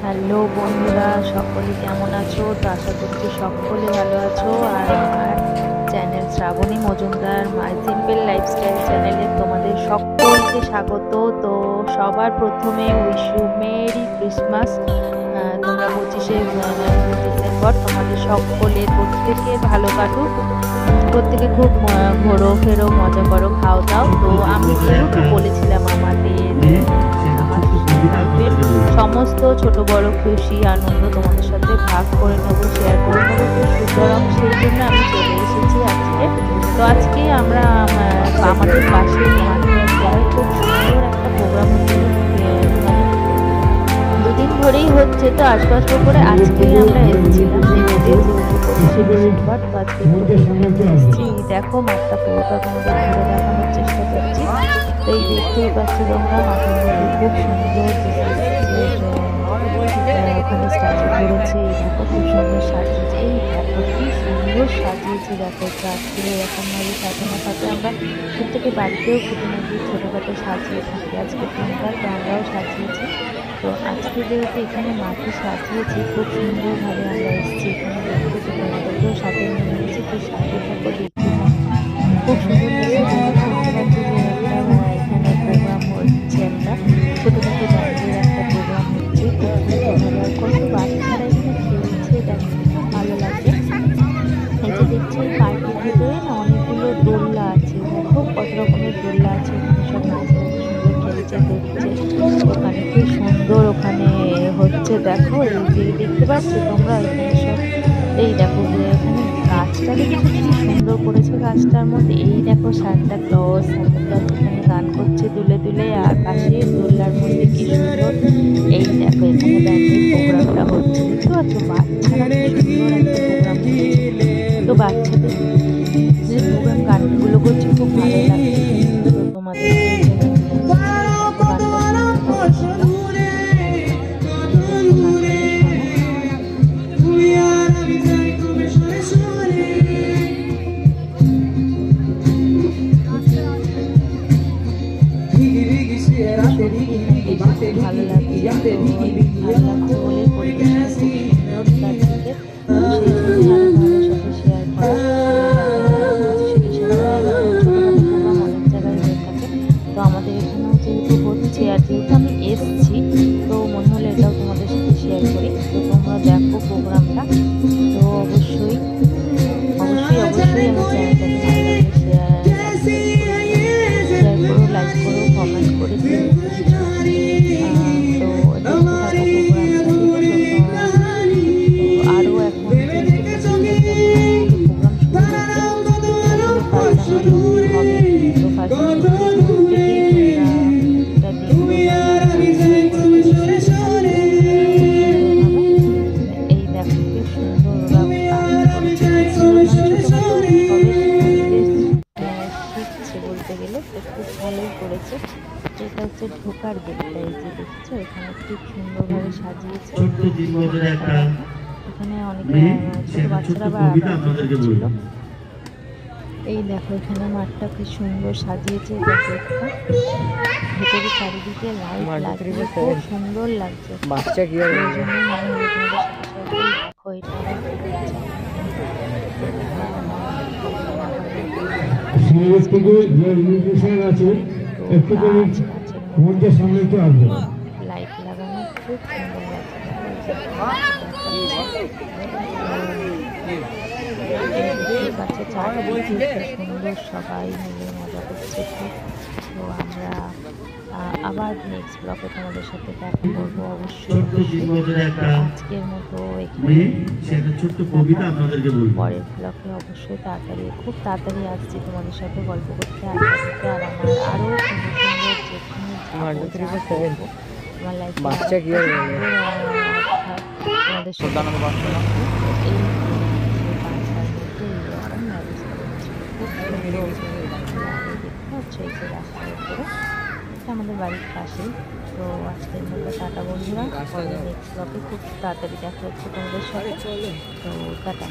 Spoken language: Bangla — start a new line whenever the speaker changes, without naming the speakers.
হ্যালো বন্ধুরা, সকলে কেমন আছো? তো আশা করছি সকলে ভালো আছো। আর আমার channel Shrabani Majumdar my simple lifestyle চ্যানেলে তোমাদের সকলকে স্বাগত। তো সবার প্রথমে উইশ ইউ মেরি ক্রিসমাস। তোমরা 25শে ডিসেম্বর তোমাদের সকলের প্রত্যেকে ভালো কাটুক, প্রত্যেকে খুব ঘোরো ফেরো, মজা করো, খাও দাও। তো আমি যেহেতু বলেছিলাম আমাদের সমস্ত ছোট বড় খুশি আনন্দ তোমাদের সাথে ভাগ করে নেবো, শেয়ার করে নেবো। তো সুতরাং সেই জন্য আমি চলে এসেছি আজকে। তো আজকে আমরা আমাদের পাশে খুব সুন্দর একটা প্রোগ্রাম হচ্ছে, মানে দুদিন ধরেই হচ্ছে। তো আশপাশ করে আজকেই আমরা এসেছিলাম দেখতে, যেহেতু 25শে ডিসেম্বর। তো আজকে এসেছি, দেখো মাঠটা পুরোটা তোমাদের ঘুরে দেখানোর চেষ্টা করছি। তো এই দেখতেই পাচ্ছি তোমরা মাঠের মধ্যে খুব সুন্দর ওখানে স্ট্যাচু করেছে। এই দেখো খুব সুন্দর সাজিয়েছে, এই দেখো কি সুন্দর সাজিয়েছে। দেখো চারদিকে এরকমভাবে সাজানো থাকে। আমরা প্রত্যেকে বাড়িতেও খুঁটিনাটি ছোটোখাটো সাজিয়ে থাকি আজকের দিনটা। তো আমরাও সাজিয়েছি। তো আজকে যেহেতু এখানে মাঠে সাজিয়েছি, খুব সুন্দরভাবে আমরা এসেছি এখানে দেখতে। তো তোমাদেরকেও সাথে নিয়ে নিয়েছি, তো সাথে থাকো দেখতে। খুব সুন্দর শুনতে পাচ্ছি যে এখানে প্রোগ্রাম হচ্ছে, একটা ছোটোখাটো ব্যান্ডের একটা প্রোগ্রাম হচ্ছে। খুব সুন্দর কত বাচ্চারা এখানে খেলছে, দেখো ভালো লাগছে। এই যে দেখছি পার্কের ভিতরে না অনেকগুলো দোলনা আছে, দেখো কত রকমের দোলনা আছে। ওখানে সব বাচ্চারা সুন্দর খেলছে দেখছে। ওখানে খুব সুন্দর ওখানে হচ্ছে, দেখো এই যে দেখতে পাচ্ছ তোমরা এখানে সব। এই দেখো যে এখানে গাছটা দেখছো কি সুন্দর করেছে। গাছটার মধ্যে এই দেখো সান্তা ক্লজ এখানে গান করছে দুলে দুলে, আর পাশে দোলনার মধ্যে কি সুন্দর। এই দেখো এখানে ব্যান্ডের প্রোগ্রামটা হচ্ছে, দেখতে পাচ্ছ বাচ্চারা কি সুন্দর একটা প্রোগ্রাম হচ্ছে। তো বাচ্চাদের যে প্রোগ্রাম গানগুলো করছে খুব ভালো লাগছে। তো তোমাদের ভালো লাগছে বলে পরিবেশটা খুব সুন্দর চারদিকে। সেই জন্য আরো সাথে শেয়ার করা। প্রোগ্রাম অনেক জায়গায় হয়ে থাকে, তো আমাদের এখানেও যেহেতু হচ্ছে আর যেহেতু আমি এসছি, তো মনে হলো এটাও তোমাদের সাথে শেয়ার করি। তো তোমরা দেখো প্রোগ্রামটা। তো অবশ্যই আমার চ্যানেলটাকে ভালো লাগলে শেয়ার করো, লাইক করো, কমেন্ট করে দিও। আরও এখন বলতে গেলে তো খুব ভালোই করেছে। এটা হচ্ছে ঢোকার গেটটা, এই যে দেখছো এখানে খুব সুন্দরভাবে সাজিয়েছে। এখানে অনেক ছোট বাচ্চারা বা ছিল। এই দেখো এখানে মাঠটা কি সুন্দর সাজিয়েছে, ভেতরে চারিদিকে লাইট লাগিয়ে খুব সুন্দর লাগছে। বাচ্চা কি আর এই জন্যই মনে হলো তোমাদের সাথে লাইট লাগানো খুব সুন্দর লাগছে। সুন্দর সবাই মিলে মজা করছে। তো আমরা আবার নেক্সট ব্লগে তোমাদের সাথে দেখা করবো অবশ্যই। আজকের মতো পরের ব্লগে অবশ্যই খুব তাড়াতাড়ি আসছি তোমাদের সাথে গল্প করতে, আড্ডা দিতে। আর আমার আরও সুন্দর সুন্দর যেখানে আমার লাইফ তোমাদের সাথে আমাদের বাড়ির পাশেই। তো আজকের মতো টাটা বন্ধুরা, নেক্সট ব্লগে খুব তাড়াতাড়ি দেখা হচ্ছে তোমাদের সাথে। তো টাটা।